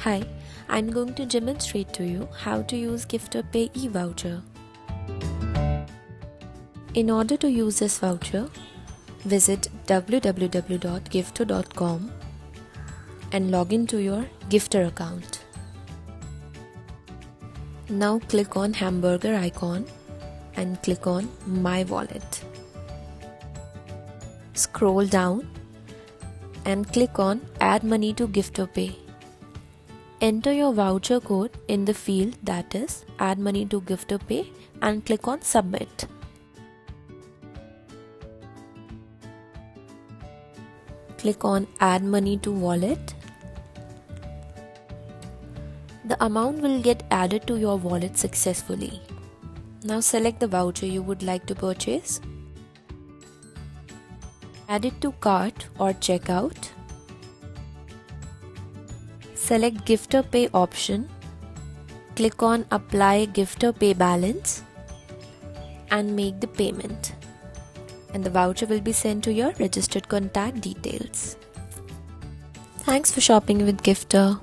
Hi, I'm going to demonstrate to you how to use GyFTR Pay e-voucher. In order to use this voucher, visit www.gifto.com and log into your GyFTR account. Now click on hamburger icon and click on My Wallet. Scroll down and click on Add Money to GyFTR Pay. Enter your voucher code in the field that is Add Money to GyFTR Pay and click on Submit. Click on Add Money to Wallet. The amount will get added to your wallet successfully. Now select the voucher you would like to purchase. Add it to cart or checkout. Select GyFTR Pay option. Click on Apply GyFTR Pay Balance and make the payment. And the voucher will be sent to your registered contact details. Thanks for shopping with GyFTR.